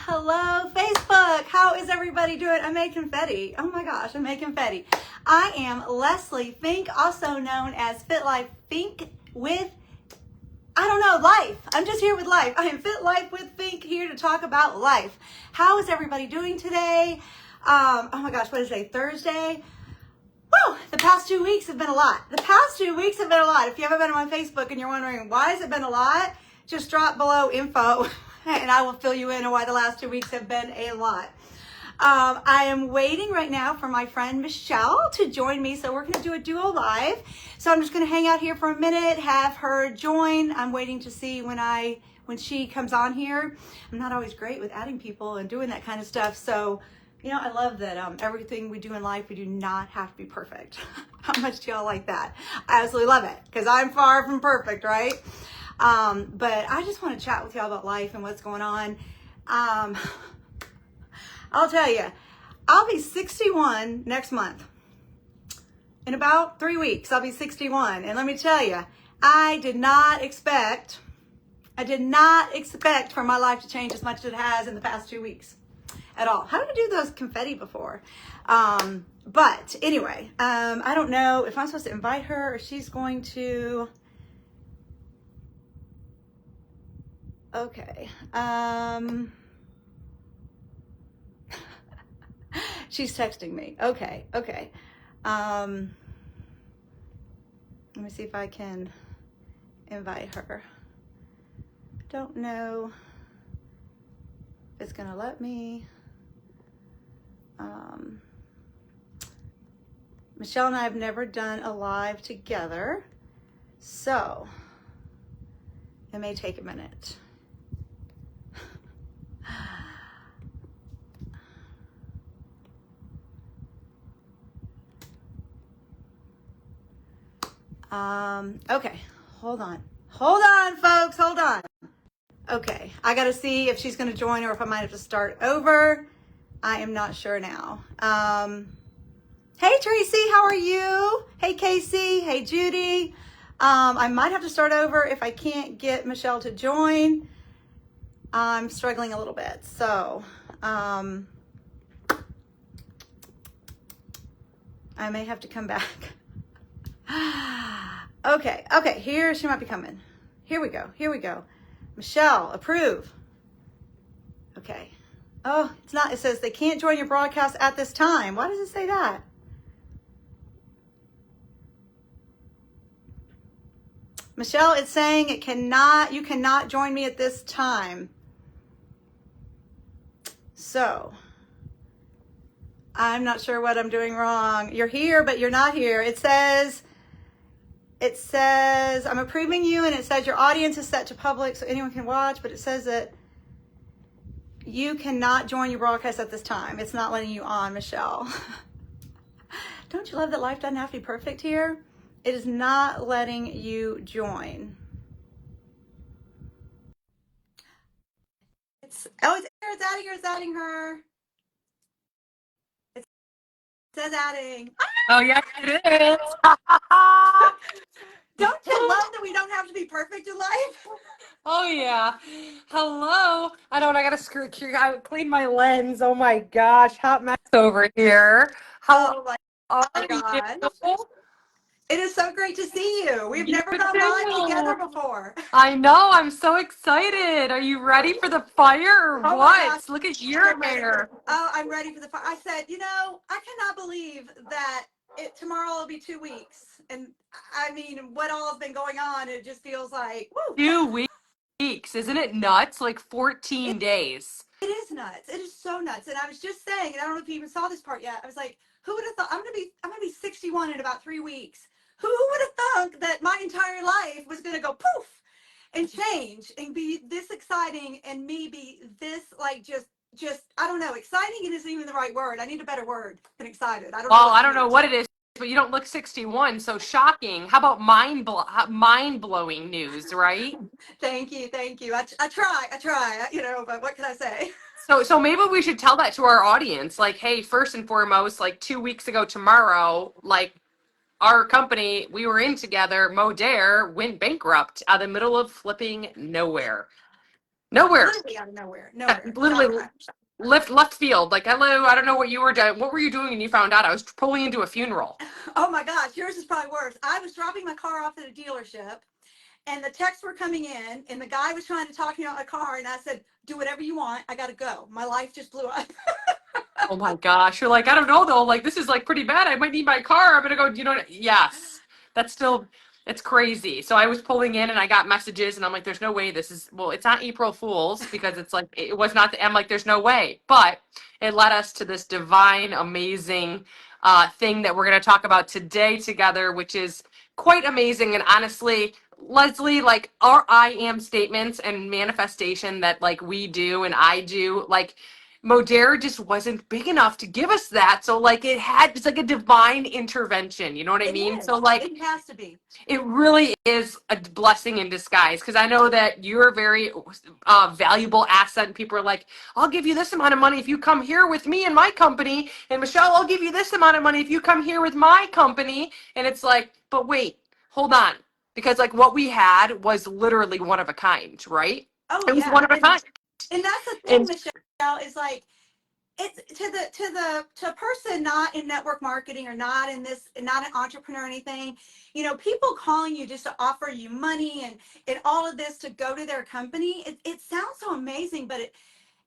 Hello, Facebook. How is everybody doing? I made confetti. Oh my gosh, I made confetti. I am Leslie Fink, also known as Fit Life Fink with, life. I'm just here with life. I am Fit Life with Fink, here to talk about life. How is everybody doing today? Oh my gosh, what is today? Thursday? Woo! The past 2 weeks have been a lot. If you haven't been on my Facebook and you're wondering why has it been a lot, just drop below info and I will fill you in on why the last 2 weeks have been a lot. I am waiting right now for my friend Michelle to join me, so we're going to do a duo live. So I'm just going to hang out here for a minute, have her join. I'm waiting to see when she comes on here. I'm not always great with adding people and doing that kind of stuff, so I love that everything we do in life, we do not have to be perfect. How much do y'all like that? I absolutely love it because I'm far from perfect, right? But I just want to chat with y'all about life and what's going on. I'll tell you, I'll be 61 next month. In about 3 weeks, I'll be 61. And let me tell you, I did not expect for my life to change as much as it has in the past 2 weeks at all. How did I do those confetti before? But anyway, I don't know if I'm supposed to invite her or she's going to. Okay. She's texting me. Okay. Let me see if I can invite her. Don't know if it's gonna let me. Michelle and I have never done a live together, so it may take a minute. Okay, hold on, folks, hold on. Okay, I gotta see if she's gonna join or if I might have to start over. I am not sure now. Hey Tracy, how are you? Hey Casey, hey Judy. I might have to start over if I can't get Michelle to join. I'm struggling a little bit, so I may have to come back. Okay, here she might be coming. Here we go. Michelle, approve. Okay. Oh, it's not, it says they can't join your broadcast at this time. Why does it say that? Michelle, it's saying you cannot join me at this time. So, I'm not sure what I'm doing wrong. You're here, but you're not here. It says, I'm approving you, and it says your audience is set to public so anyone can watch, but it says that you cannot join your broadcast at this time. It's not letting you on, Michelle. Don't you love that life doesn't have to be perfect here? It is not letting you join. It's adding her. It says adding. Oh, yes, it is. Don't you love that we don't have to be perfect in life? Oh, yeah. Hello. I clean my lens. Oh, my gosh. Hot mess over here. How are God. you? It is so great to see you. We've never gone live together before. I know. I'm so excited. Are you ready for the fire or what? Look at your hair. Oh, I'm ready for the fire. I said, I cannot believe that tomorrow will be 2 weeks. And I mean, what all has been going on, it just feels like, woo. 2 weeks. Isn't it nuts? Like 14 days. It is nuts. It is so nuts. And I was just saying, and I don't know if you even saw this part yet. I was like, who would have thought I'm gonna be 61 in about 3 weeks. Who would have thought that my entire life was gonna go poof and change and be this exciting and me be this like just I don't know, exciting isn't even the right word. I need a better word than excited. I don't know what it is, but you don't look 61, so shocking. How about mind-blowing news, right? Thank you. I try, but what can I say? So maybe we should tell that to our audience. Like, hey, first and foremost, like 2 weeks ago tomorrow, like our company we were in together, Modare, went bankrupt out of the middle of flipping nowhere. Nowhere. Literally out of nowhere. Nowhere. Literally left field. Like, hello, I don't know what you were doing. What were you doing when you found out? I was pulling into a funeral. Oh my gosh, yours is probably worse. I was dropping my car off at a dealership and the texts were coming in and the guy was trying to talk me about my car and I said, do whatever you want. I gotta go. My life just blew up. Oh my gosh. You're like, I don't know though. Like, this is like pretty bad. I might need my car. I'm gonna go, yes. That's still it's crazy. So I was pulling in and I got messages and I'm like, there's no way this is well, it's not April Fool's because it's like it was not I'm like, there's no way. But it led us to this divine, amazing thing that we're gonna talk about today together, which is quite amazing. And honestly, Leslie, like our I am statements and manifestation that like we do and I do, like Modera just wasn't big enough to give us that. So like it's like a divine intervention. You know what I mean? So like It has to be. it really is a blessing in disguise because I know that you're a very valuable asset and people are like, I'll give you this amount of money if you come here with me and my company. And Michelle, I'll give you this amount of money if you come here with my company. And it's like, but wait, hold on. Because like what we had was literally one of a kind, right? Oh It was yeah. one of a kind. And that's the thing, And Michelle, is like it's to a person not in network marketing or not in this, not an entrepreneur or anything, people calling you just to offer you money and all of this to go to their company. It sounds so amazing, but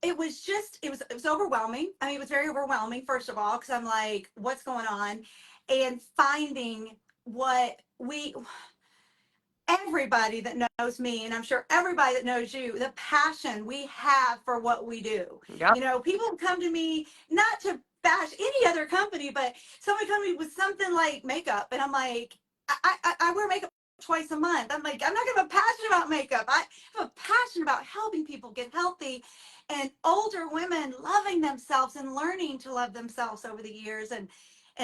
it was overwhelming. I mean, it was very overwhelming, first of all, because I'm like, what's going on? And finding what everybody that knows me, and I'm sure everybody that knows you, the passion we have for what we do. yep. People come to me not to bash any other company, but somebody come to me with something like makeup, and I'm like, I wear makeup twice a month. I'm like, I'm not gonna be passionate about makeup. I have a passion about helping people get healthy and older women loving themselves and learning to love themselves over the years. And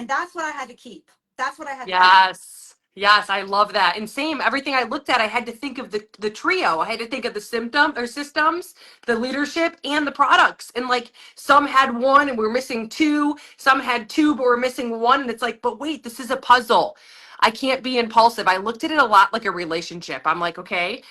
that's what I had to keep. That's what I had to keep. Yes. Yes, I love that. And same, everything I looked at, I had to think of the trio. I had to think of the symptom or systems, the leadership, and the products. And like some had one and we were missing two. Some had two, but we're missing one. And it's like, but wait, this is a puzzle. I can't be impulsive. I looked at it a lot like a relationship. I'm like, okay,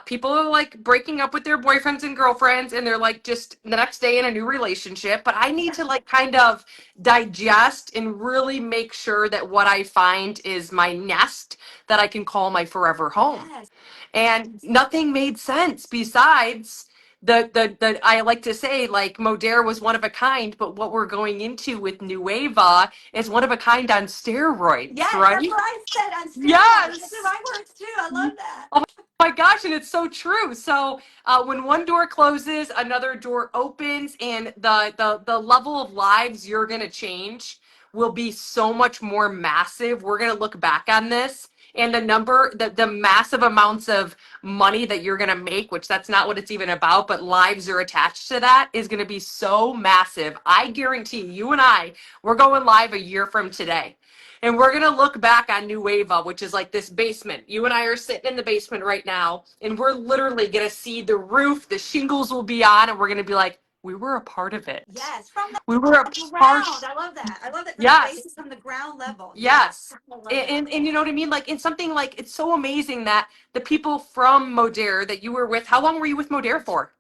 people are like breaking up with their boyfriends and girlfriends, and they're like just the next day in a new relationship. But I need to like kind of digest and really make sure that what I find is my nest that I can call my forever home. Yes. And nothing made sense besides the I like to say like Modera was one of a kind, but what we're going into with Nueva is one of a kind on steroids, Yes, right? that's what I said on steroids. Yes. Those are my words too. I love that. Oh my gosh, and it's so true. So when one door closes, another door opens, and the level of lives you're gonna change will be so much more massive. We're gonna look back on this and the massive amounts of money that you're gonna make, which that's not what it's even about, but lives are attached to that, is gonna be so massive. I guarantee you and we're going live a year from today. And we're going to look back on Nueva, which is like this basement. You and I are sitting in the basement right now, and we're literally going to see the roof, the shingles will be on, and we're going to be like, we were a part of it. Yes, from We were a the part. ground. I love that. I love that. The Yes. basics from the ground level. Yes. I love And you know what I mean? Like, it's something like, it's so amazing that the people from Modera that you were with, how long were you with Modera for?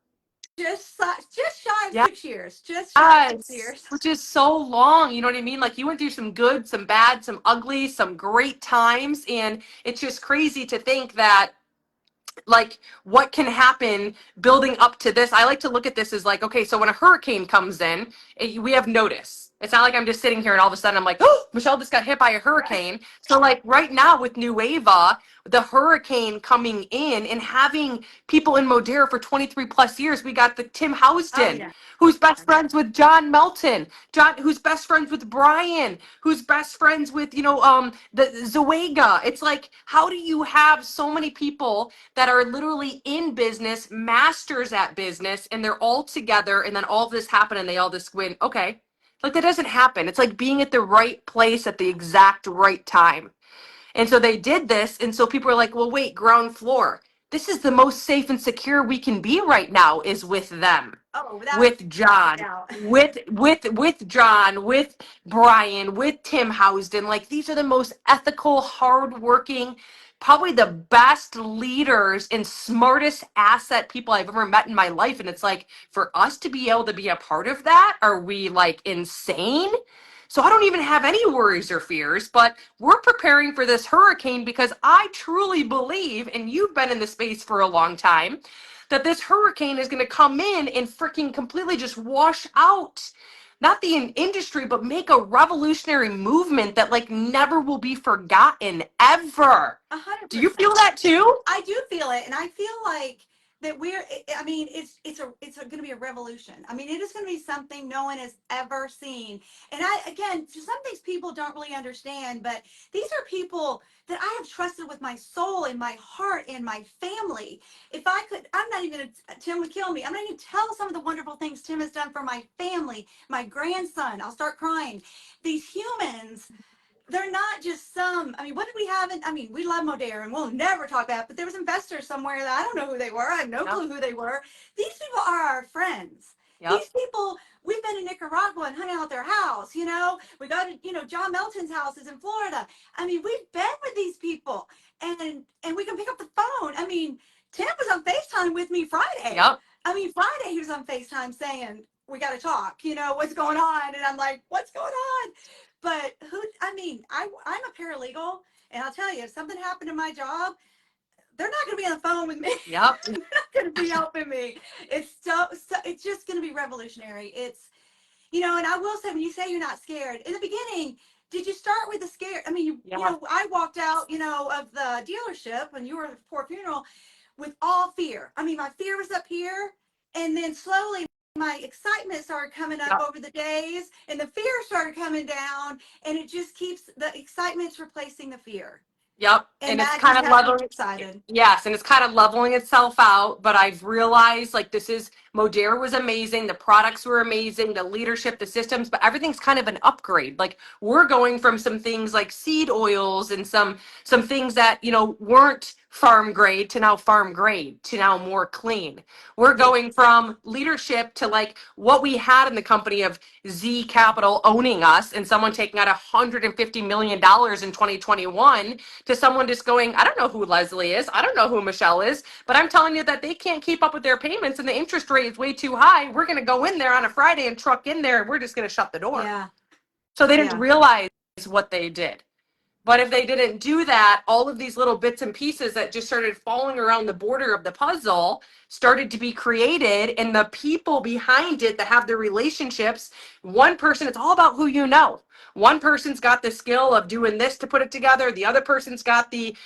Just shy of Yeah. 6 years. Just shy of 6 years. Which is so long, you know what I mean? Like you went through some good, some bad, some ugly, some great times, and it's just crazy to think that like what can happen building up to this. I like to look at this as like, okay, so when a hurricane comes in, we have notice. It's not like I'm just sitting here and all of a sudden I'm like, oh, Michelle just got hit by a hurricane. Right. So like right now with Nueva, the hurricane coming in and having people in Modera for 23 plus years, we got the Tim Houston, who's best friends with John Melton, who's best friends with Brian, who's best friends with, the Zoega. It's like, how do you have so many people that are literally in business, masters at business, and they're all together, and then all of this happened and they all just win? Okay. Like that doesn't happen. It's like being at the right place at the exact right time. And so they did this, and so people are like, well, wait, ground floor. This is the most safe and secure we can be right now is with them. Oh, with John, with John, with Brian, with Tim Housden. Like these are the most ethical, hardworking probably the best leaders and smartest asset people I've ever met in my life. And it's like, for us to be able to be a part of that, are we like insane? So I don't even have any worries or fears, but we're preparing for this hurricane because I truly believe, and you've been in the space for a long time, that this hurricane is going to come in and freaking completely just wash out not the industry, but make a revolutionary movement that like never will be forgotten ever. 100%. Do you feel that too? I do feel it, and I feel like that I mean, it's going to be a revolution. I mean, it is going to be something no one has ever seen. And again, some things people don't really understand, but these are people that I have trusted with my soul and my heart and my family. If I could, I'm not even gonna, Tim would kill me. I'm not even tell some of the wonderful things Tim has done for my family, my grandson. I'll start crying. These humans, they're not just some. I mean, what did we have? I mean, we love Modera, and we'll never talk about it, but there was investors somewhere that I don't know who they were. I have no clue who they were. These people are our friends. These people, we've been in Nicaragua and hung out at their house. You know, we go to, John Melton's house is in Florida. I mean, we've been with these people, and we can pick up the phone. I mean, Tim was on FaceTime with me Friday. I mean, Friday he was on FaceTime saying, we got to talk, what's going on? And I'm like, what's going on? But I'm a paralegal, and I'll tell you, if something happened to my job, they're not going to be on the phone with me. They're not going to be helping me. It's it's just going to be revolutionary. It's, and I will say, when you say you're not scared, in the beginning, did you start with the scare? I mean, I walked out, of the dealership when you were at Poor Funeral with all fear. I mean, my fear was up here, and then slowly my excitement started coming up over the days, and the fear started coming down, and it just keeps, the excitement's replacing the fear. And it's kind of leveling. Excited. Yes, and it's kind of leveling itself out. But I've realized, like, Modera was amazing. The products were amazing. The leadership, the systems, but everything's kind of an upgrade. Like, we're going from some things like seed oils and some things that weren't farm grade to now farm grade to now more clean. We're going from leadership to like what we had in the company of Z Capital owning us and someone taking out $150 million in 2021 to someone just going, I don't know who Leslie is. I don't know who Michelle is, but I'm telling you that they can't keep up with their payments and the interest rate is way too high. We're going to go in there on a Friday and truck in there and we're just going to shut the door. So they didn't realize what they did. But if they didn't do that, all of these little bits and pieces that just started falling around the border of the puzzle started to be created, and the people behind it that have the relationships, one person, it's all about who you know. One person's got the skill of doing this to put it together. The other person's got when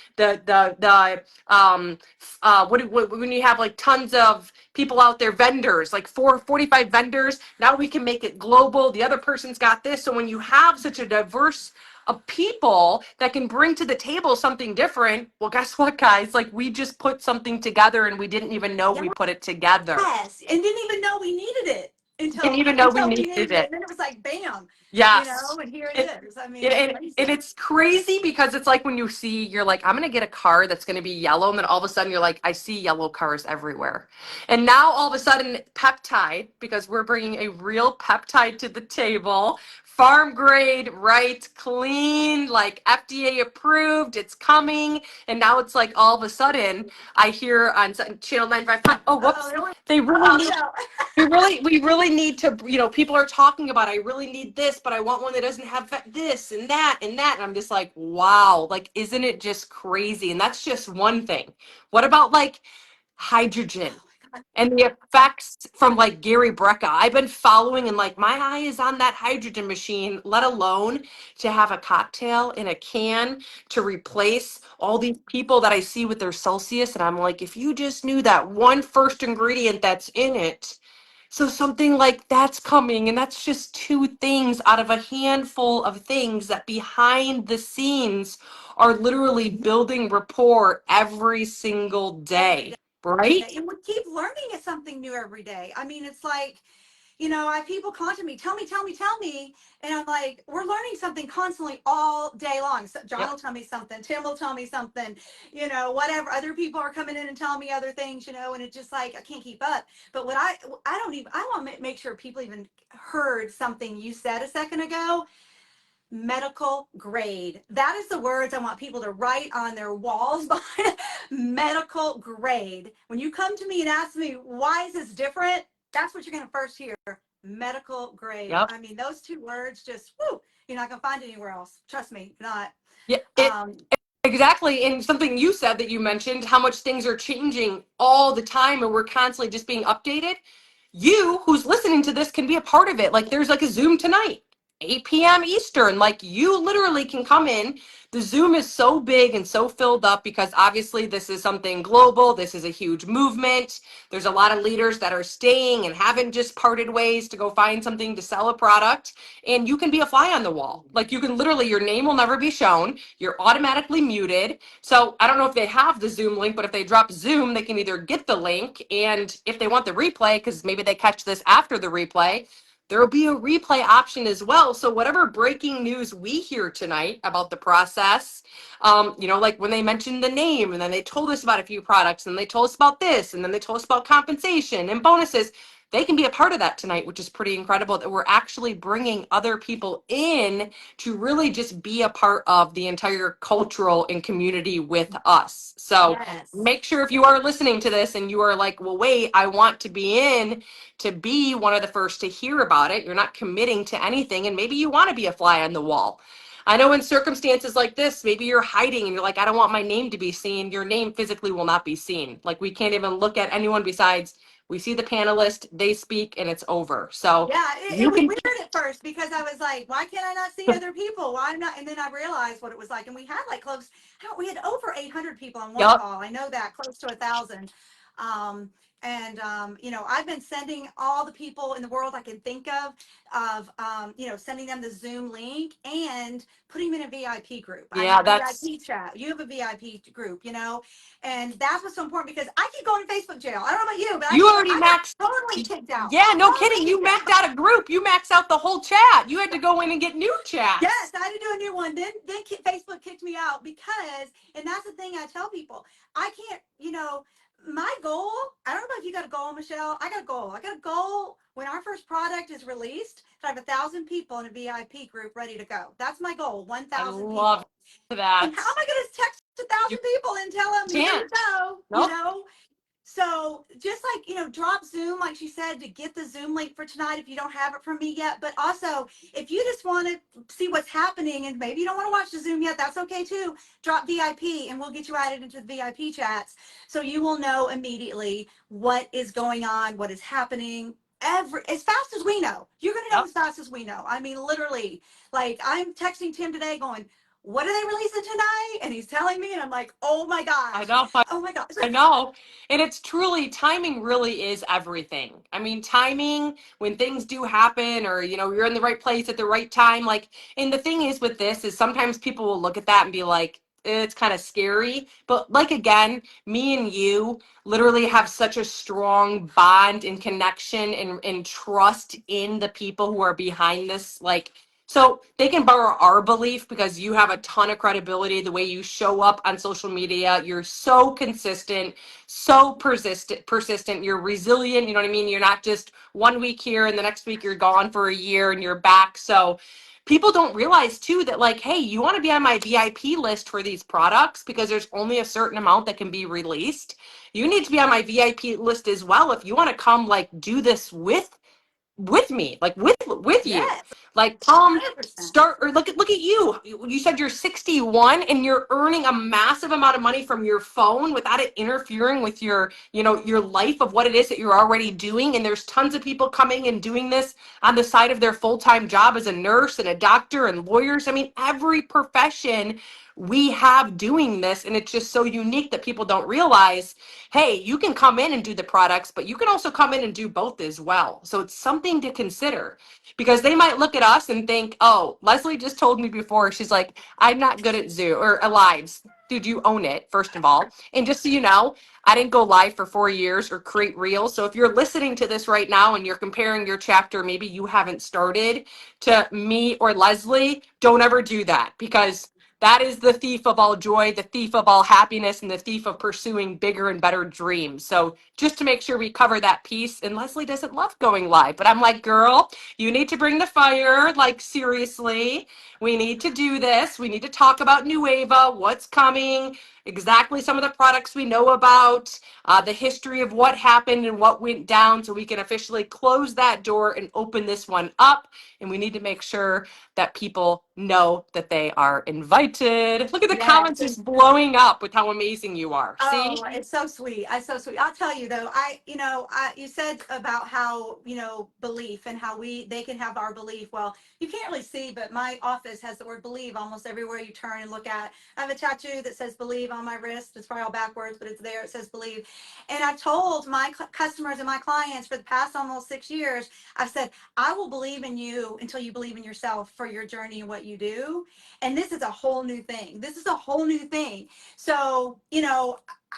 you have like tons of people out there, vendors, like 45 vendors, now we can make it global. The other person's got this. So when you have such a diverse of people that can bring to the table something different, well, guess what, guys? Like, we just put something together and we didn't even know we put it together. Yes, and didn't even know we needed it until didn't even know we needed it. And then it was like, bam. Yes. And here it is. I mean, and it's crazy because it's like when you see, you're like, I'm going to get a car that's going to be yellow. And then all of a sudden you're like, I see yellow cars everywhere. And now all of a sudden peptide, because we're bringing a real peptide to the table, farm grade, right, clean, like FDA approved, it's coming. And now it's like all of a sudden I hear on channel 955, oh, whoops, they really need, we really need to, people are talking about, I really need this, but I want one that doesn't have this and that and that. And I'm just like, wow, like, isn't it just crazy? And that's just one thing. What about like hydrogen? And the effects from like Gary Brecka. I've been following and like my eye is on that hydrogen machine, let alone to have a cocktail in a can to replace all these people that I see with their Celsius. And I'm like, if you just knew that one first ingredient that's in it. So something like that's coming, and that's just two things out of a handful of things that behind the scenes are literally building rapport every single day. Right? And we keep learning something new every day. I mean, it's like, I have people contact me, tell me. And I'm like, we're learning something constantly all day long. So John will tell me something. Tim will tell me something, whatever. Other people are coming in and telling me other things, and it's just like, I can't keep up. But what I want to make sure people even heard something you said a second ago. medical grade. That is the words I want people to write on their walls. Medical grade. When you come to me and ask me, why is this different? That's what you're going to first hear. Medical grade. Yep. I mean, those two words just, whoo, you're not going to find anywhere else. Trust me, not. Yeah, Um, exactly. And something you said that you mentioned, how much things are changing all the time and we're constantly just being updated. You who's listening to this can be a part of it. Like there's like a Zoom tonight, 8 p.m. Eastern. Like you literally can come in. The Zoom is so big and so filled up because obviously this is something global. This is a huge movement. There's a lot of leaders that are staying and haven't just parted ways to go find something to sell a product. And you can be a fly on the wall. Like you can literally, your name will never be shown. You're automatically muted. So I don't know if they have the Zoom link, but if they drop Zoom, they can either get the link, and if they want the replay, because maybe they catch this after the replay, there will be a replay option as well. So whatever breaking news we hear tonight about the process, like when they mentioned the name and then they told us about a few products and they told us about this and then they told us about compensation and bonuses, they can be a part of that tonight, which is pretty incredible that we're actually bringing other people in to really just be a part of the entire cultural and community with us. So yes. make sure if you are listening to this and you are like, well, wait, I want to be in to be one of the first to hear about it. You're not committing to anything and maybe you want to be a fly on the wall. I know in circumstances like this, maybe you're hiding and you're like, I don't want my name to be seen. Your name physically will not be seen. Like we can't even look at anyone besides we see the panelist, they speak, and it's over. So Yeah, it you was can, weird at first because I was like, why can't I not see other people? Why not? And then I realized what it was like. And we had like close, we had over 800 people on one yep, call. I know that, close to 1,000. I've been sending all the people in the world I can think of, sending them the Zoom link and putting them in a VIP group. I yeah, have a that's, VIP chat. You have a VIP group, and that's what's so important because I keep going to Facebook jail. I don't know about you, but you already I got maxed. totally kicked out. Yeah, no Totally kidding. You kicked maxed out. out a group. You maxed out the whole chat. You had to go in and get new Yes, chats. I had to do a new one. Then Facebook kicked me out because, and that's the thing I tell people, I can't, my goal, I don't know if you got a goal, Michelle. I got a goal. I got a goal when our first product is released to have 1,000 people in a VIP group ready to go. That's my goal, I 1,000 love people. And that. how am I going to text You 1,000 people and tell them, here you can't. go, Nope. So just like, drop Zoom, like she said, to get the Zoom link for tonight if you don't have it from me yet. But also, if you just want to see what's happening and maybe you don't want to watch the Zoom yet, that's okay too. Drop VIP and we'll get you added into the VIP chats so you will know immediately what is going on, what is happening. As fast as we know, you're going to know Yep. as fast as we know. I mean, literally, like I'm texting Tim today going, what are they releasing tonight? And he's telling me, and I'm like, oh my I gosh. know. Oh my gosh. I know. And it's truly, timing really is everything. I mean, timing when things do happen or, you're in the right place at the right time. Like, and the thing is with this is sometimes people will look at that and be like, it's kind of scary. But like, again, me and you literally have such a strong bond and connection and trust in the people who are behind this. Like, so they can borrow our belief because you have a ton of credibility, the way you show up on social media. You're so consistent, so persistent. You're resilient. You know what I mean? You're not just 1 week here and the next week you're gone for a year and you're back. So people don't realize too that like, hey, you want to be on my VIP list for these products because there's only a certain amount that can be released. You need to be on my VIP list as well if you want to come like do this with me, like with you. Yes, Like come 100%. start or look at you. You said you're 61 and you're earning a massive amount of money from your phone without it interfering with your life of what it is that you're already doing. And there's tons of people coming and doing this on the side of their full-time job as a nurse and a doctor and lawyers. I mean, every profession we have doing this, and it's just so unique that people don't realize, hey, you can come in and do the products, but you can also come in and do both as well. So it's something to consider because they might look at us and think, oh, Leslie just told me before, she's like, I'm not good at Zoom or lives. Dude, you own it, first of all. And just so you know, I didn't go live for 4 years or create reels. So if you're listening to this right now and you're comparing your chapter, maybe you haven't started, to me or Leslie, don't ever do that because That is the thief of all joy, the thief of all happiness, and the thief of pursuing bigger and better dreams. So just to make sure we cover that piece, and Leslie doesn't love going live, but I'm like, girl, you need to bring the fire. Like, seriously, we need to do this. We need to talk about Nueva, what's coming, exactly some of the products we know about, the history of what happened and what went down, so we can officially close that door and open this one up. And we need to make sure that people know that they are invited. Look at the comments Yes. just blowing up with how amazing you are. See? Oh, it's so sweet. It's so sweet. I'll tell you though, you said about how, belief and how they can have our belief. Well, you can't really see, but my office has the word believe almost everywhere you turn and look at. I have a tattoo that says believe on my wrist. It's probably all backwards, but it's there. It says believe. And I've told my customers and my clients for the past almost 6 years, I've said, I will believe in you until you believe in yourself for your journey and what you do. And this is a whole new thing. This is a whole new thing. So,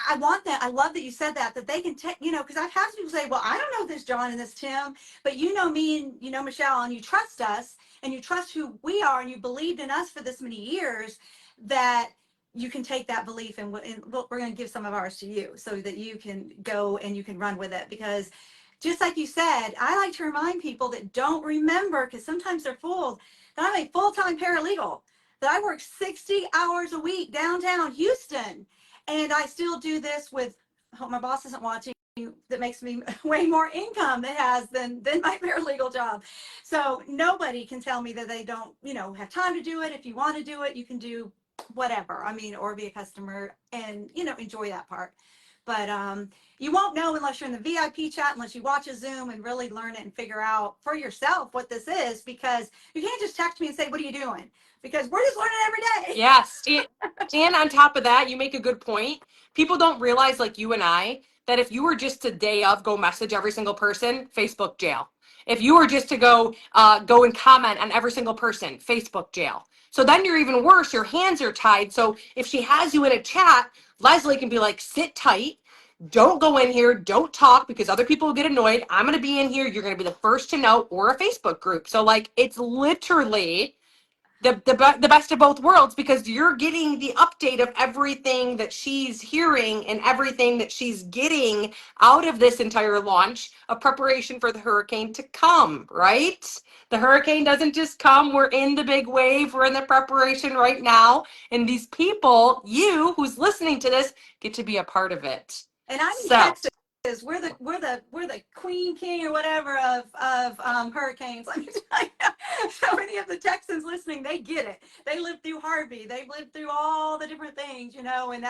I want that. I love that you said that they can take, because I've had people say, well, I don't know this John and this Tim, but you know me and you know Michelle, and you trust us and you trust who we are, and you believed in us for this many years, that you can take that belief and we're going to give some of ours to you so that you can go and you can run with it. Because just like you said, I like to remind people that don't remember, because sometimes they're fooled, that I'm a full-time paralegal, that I work 60 hours a week downtown Houston. And I still do this with, I hope my boss isn't watching, that makes me way more income it has than my paralegal job. So nobody can tell me that they don't, have time to do it. If you want to do it, you can do whatever. Or be a customer and, enjoy that part. But you won't know unless you're in the VIP chat, unless you watch a Zoom and really learn it and figure out for yourself what this is, because you can't just text me and say, what are you doing? Because we're just learning every day. Yes. And on top of that, you make a good point. People don't realize, like you and I, that if you were just to day of go message every single person, Facebook jail. If you were just to go and comment on every single person, Facebook jail. So then you're even worse. Your hands are tied. So if she has you in a chat, Leslie can be like, sit tight. Don't go in here. Don't talk, because other people will get annoyed. I'm going to be in here. You're going to be the first to know, or a Facebook group. So like, it's literally the best of both worlds, because you're getting the update of everything that she's hearing and everything that she's getting out of this entire launch of preparation for the hurricane to come, right? The hurricane doesn't just come. We're in the big wave. We're in the preparation right now. And these people, you who's listening to this, get to be a part of it. And I'm in So Texas. We're the queen, king, or whatever of hurricanes. Let me tell you, so many of the Texans listening, they get it. They lived through Harvey. They've lived through all the different things, and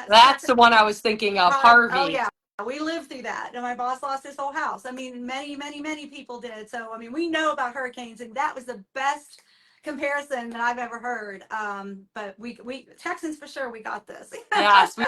that's the one I was thinking of, Harvey. Oh yeah, we lived through that. And my boss lost his whole house. Many people did. So we know about hurricanes, and that was the best comparison that I've ever heard. But we Texans for sure, we got this. Yes,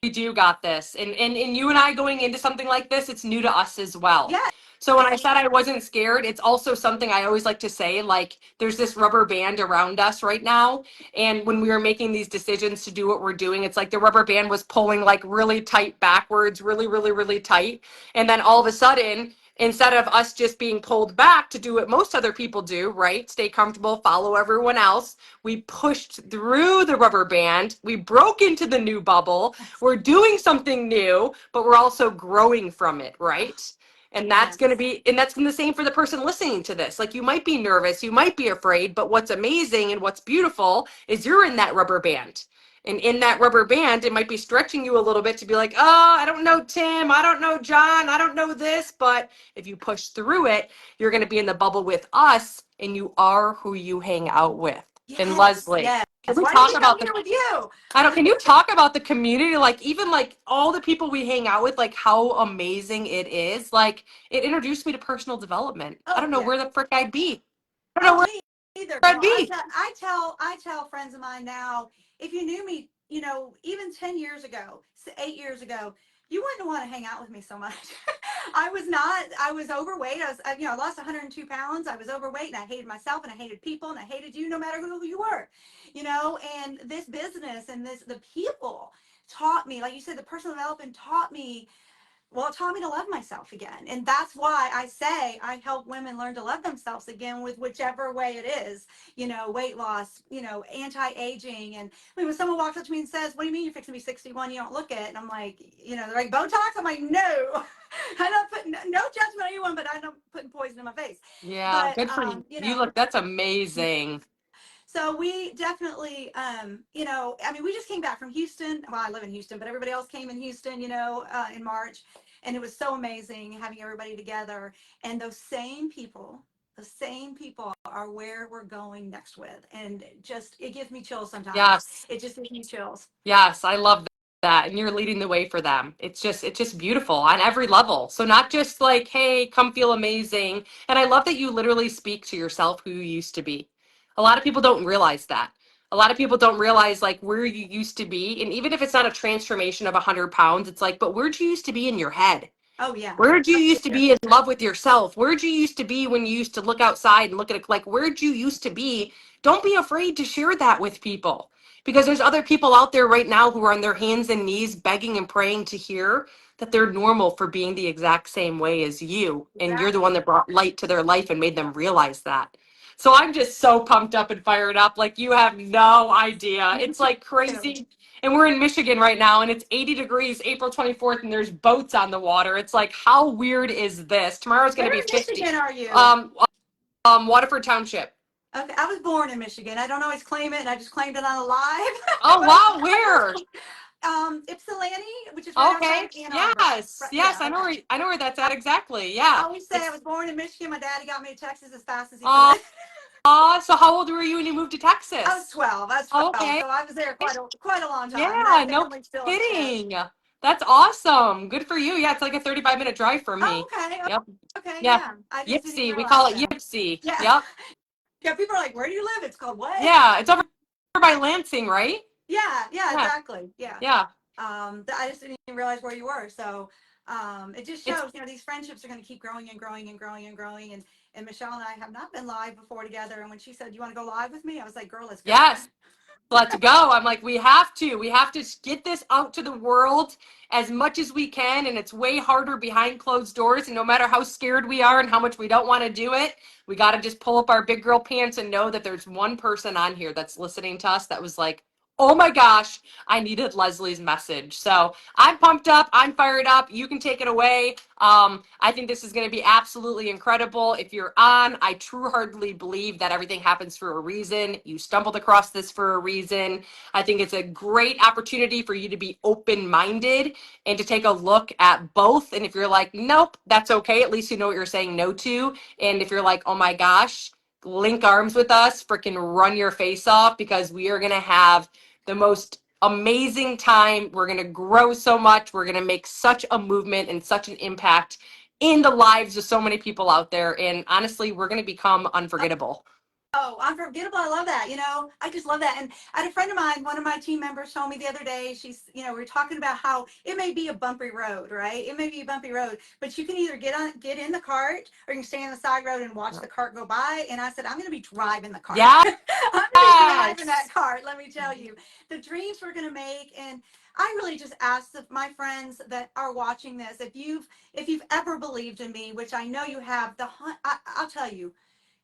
we do got this. And you and I going into something like this, it's new to us as well. Yeah. So when I said I wasn't scared, it's also something I always like to say, like, there's this rubber band around us right now. And when we were making these decisions to do what we're doing, it's like the rubber band was pulling like really tight backwards, really, really, really tight. And then all of a sudden, instead of us just being pulled back to do what most other people do, right? Stay comfortable, follow everyone else. We pushed through the rubber band. We broke into the new bubble. We're doing something new, but we're also growing from it, right? And that's going to be, and that's the same for the person listening to this. Like, you might be nervous, you might be afraid, but what's amazing and what's beautiful is you're in that rubber band. And in that rubber band, it might be stretching you a little bit to be like, oh, I don't know Tim, I don't know John, I don't know this. But if you push through it, you're going to be in the bubble with us, and you are who you hang out with. Yes, And Leslie, yes. can we Why talk did we about come here with you? can you talk about the community? Like, even like all the people we hang out with, like how amazing it is. Like, it introduced me to personal development. I don't know where the frick I'd be. I don't know where Me either, I'd girl. be. I tell friends of mine now, if you knew me, even 10 years ago, 8 years ago, you wouldn't want to hang out with me so much. I was overweight. I lost 102 pounds. I was overweight, and I hated myself, and I hated people, and I hated you no matter who you were, and this business and the people taught me, like you said, the personal development taught me well, it taught me to love myself again. And that's why I say I help women learn to love themselves again with whichever way it is, weight loss, anti-aging. And I mean, when someone walks up to me and says, what do you mean you're fixing to be 61? You don't look it. And I'm like, they're like, Botox? I'm like, no. I'm not putting, no judgment on anyone, but I'm not putting poison in my face. Yeah, But, good for you. You look, that's amazing. so we definitely, I mean, we just came back from Houston. Well, I live in Houston, but everybody else came in Houston, in March. And it was so amazing having everybody together. And the same people are where we're going next with. And it gives me chills sometimes. Yes. It just gives me chills. Yes, I love that. And you're leading the way for them. It's just beautiful on every level. So not just like, hey, come feel amazing. And I love that you literally speak to yourself who you used to be. A lot of people don't realize that. A lot of people don't realize like where you used to be. And even if it's not a transformation of 100 pounds, it's like, but where'd you used to be in your head? Oh, yeah. Where'd you used to be in love with yourself? Where'd you used to be when you used to look outside and look at it? Like, where'd you used to be? Don't be afraid to share that with people because there's other people out there right now who are on their hands and knees begging and praying to hear that they're normal for being the exact same way as you. And you're the one that brought light to their life and made them realize that. So I'm just so pumped up and fired up. Like, you have no idea. It's like crazy. And we're in Michigan right now, and it's 80 degrees, April 24th, and there's boats on the water. It's like, how weird is this? Tomorrow's going to be 50. Where in Michigan are you? Waterford Township. Okay, I was born in Michigan. I don't always claim it, and I just claimed it on a live. Oh, wow, where? Ypsilanti, which is right Okay. outside Ann Arbor. Yes. Right, Yes, yeah, I know where that's at exactly. I Yeah. always say I was born in Michigan. My daddy got me to Texas as fast as he Oh, could. so how old were you when you moved to Texas? I was 12. I was 12, Okay. so I was there quite a long time. Yeah, And that no family still kidding. exists. That's awesome. Good for you. Yeah, it's like a 35-minute drive from Oh, me. okay. Yep. Okay, Yeah. yeah. I just didn't Yipsy. even We call realize it that. Yipsy. Yeah. Yep. Yeah, people are like, where do you live? It's called what? Yeah, it's over by Lansing, right? Yeah, Yeah. exactly. Yeah. Yeah. I just didn't even realize where you were. So it just It's shows, these friendships are going to keep growing and growing and growing and growing. And Michelle and I have not been live before together. And when she said, you want to go live with me? I was like, girl, let's go. yes. Let's go. I'm like, we have to. We have to get this out to the world as much as we can. And it's way harder behind closed doors. And no matter how scared we are and how much we don't want to do it, we got to just pull up our big girl pants and know that there's one person on here that's listening to us that was like, oh my gosh, I needed Leslie's message. So I'm pumped up. I'm fired up. You can take it away. I think this is going to be absolutely incredible. If you're on, I true heartedly believe that everything happens for a reason. You stumbled across this for a reason. I think it's a great opportunity for you to be open-minded and to take a look at both. And if you're like, nope, that's okay. At least you know what you're saying no to. And if you're like, oh my gosh, link arms with us, freaking run your face off because we are going to have the most amazing time. We're going to grow so much. We're going to make such a movement and such an impact in the lives of so many people out there. And honestly, we're going to become unforgettable. Oh, unforgettable. I love that. I just love that. And I had a friend of mine, one of my team members told me the other day, we were talking about how it may be a bumpy road, right? It may be a bumpy road, but you can either get in the cart or you can stay on the side road and watch the cart go by. And I said, I'm going to be driving the cart. Yeah. I'm going to be driving that cart. Let me tell you, the dreams we're going to make. And I really just ask my friends that are watching this, if you've ever believed in me, which I know you have, I'll tell you,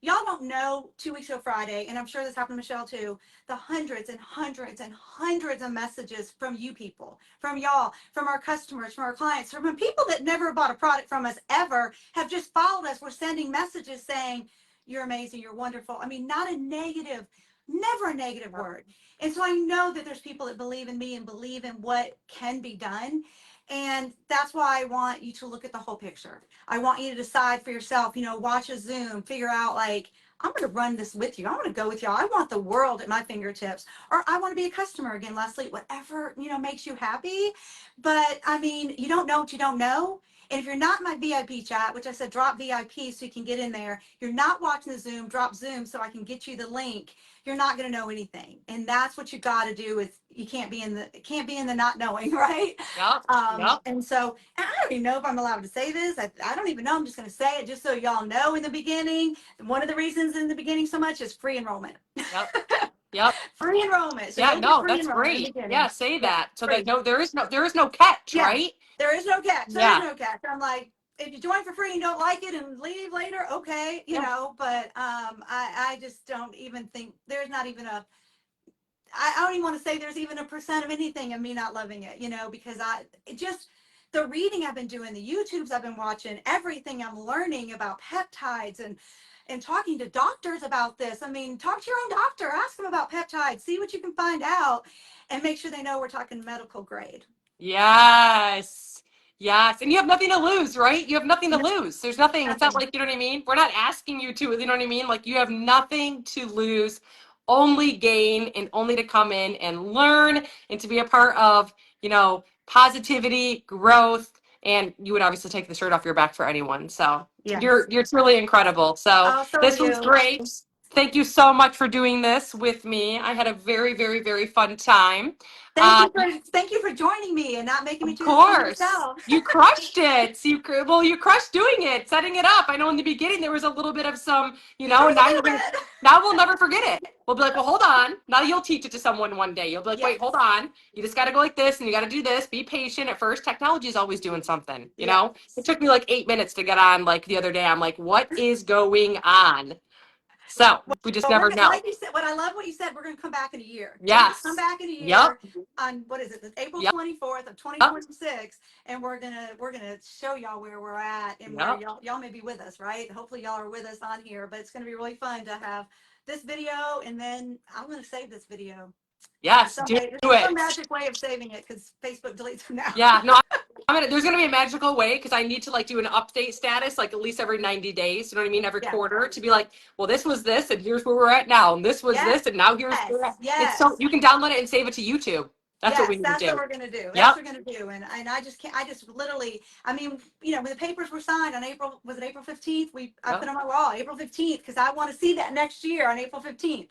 y'all don't know 2 weeks ago Friday, and I'm sure this happened to Michelle too, the hundreds and hundreds and hundreds of messages from you people, from y'all, from our customers, from our clients, from people that never bought a product from us ever, have just followed us. We're sending messages saying, you're amazing, you're wonderful. I mean, not a negative, never a negative word. And so I know that there's people that believe in me and believe in what can be done. And that's why I want you to look at the whole picture. I want you to decide for yourself, watch a Zoom, figure out like, I'm going to run this with you. I want to go with y'all. I want the world at my fingertips, or I want to be a customer again, Leslie, whatever, makes you happy. But I mean, you don't know what you don't know. And if you're not in my VIP chat, which I said drop VIP so you can get in there, you're not watching the Zoom, drop Zoom so I can get you the link. You're not going to know anything. And that's what you got to do. Is you can't be in the not knowing, right? Yep. And so, and I don't even know if I'm allowed to say this. I don't even know. I'm just going to say it just so y'all know in the beginning. One of the reasons in the beginning so much is free enrollment. Yep. Free enrollment. So yeah, no, free that's enrollment great. Yeah, say that. So free. that there is no catch, Yeah. right? There is no catch. There is Yeah. no catch. I'm like, if you join for free and don't like it and leave later, okay, you Yeah. know. But I just don't even think there's not even a. I don't even want to say there's even a percent of anything of me not loving it, you know, because it just the reading I've been doing, the YouTubes I've been watching, everything I'm learning about peptides and talking to doctors about this. I mean, talk to your own doctor, ask them about peptides, see what you can find out, and make sure they know we're talking medical grade. Yes. Yes. And you have nothing to lose, right? You have nothing to No, lose. There's nothing, it's not nothing. like, you know what I mean? We're not asking you to, you know what I mean? Like you have nothing to lose, only gain, and only to come in and learn and to be a part of, you know, positivity, growth, and you would obviously take the shirt off your back for anyone. So Yes. you're truly incredible. So Oh, so are this was you. great. Thank you so much for doing this with me. I had a very, very, very fun time. Uh, Thank you for joining me and not making me of do this by course. myself. You crushed it. You crushed doing it, setting it up. I know in the beginning there was a little bit of some, you Just know, a now little you're gonna bit. now we'll never forget it. We'll be like, well, hold on. Now you'll teach it to someone one day. You'll be like, Yes. wait, hold on. You just gotta go like this and you gotta do this. Be patient. At first, technology is always doing something, you know? It Yes. took me like 8 minutes to get on like the other day. I'm like, what is going on? So we just But never know. like you said, what I love what you said, we're going to come back in a year. We're going to come Yes. back in a Yep. year on what is it, the April Yep. 24th of Yep. 2026, and we're gonna show y'all where we're at and where Yep. y'all may be with us, right? Hopefully y'all are with us on here, but it's going to be really fun to have this video, and then I'm going to save this video. Yes. Do There's some it. magic way of saving it because Facebook deletes them now. Yeah, no, there's gonna be a magical way because I need to like do an update status like at least every 90 days. You know what I mean? Every Yeah. quarter to be like, well, this was this, and here's where we're at now, and this was Yes. this, and now here's where we're at. It's so Yes. you can download it and save it to YouTube. That's what we Yes, need to that's what do. we're gonna do. That's Yep. what we're gonna do. And I just can't. I just literally. I mean, you know, when the papers were signed on April, was it April 15th? I Yep. put on my wall April 15th because I want to see that next year on April 15th.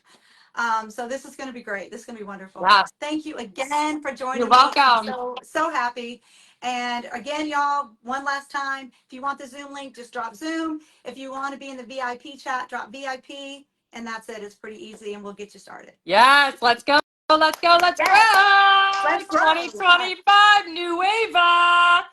So this is gonna be great. This is gonna be wonderful. Yes. Thank you again for You're joining me. I'm welcome. so happy. And again, y'all, one last time, if you want the Zoom link, just drop Zoom. If you want to be in the VIP chat, drop VIP, and that's it. It's pretty easy, and we'll get you started. Yes. Let's go. Let's go. Let's Yes, grow. let's grow. 2025 Nueva.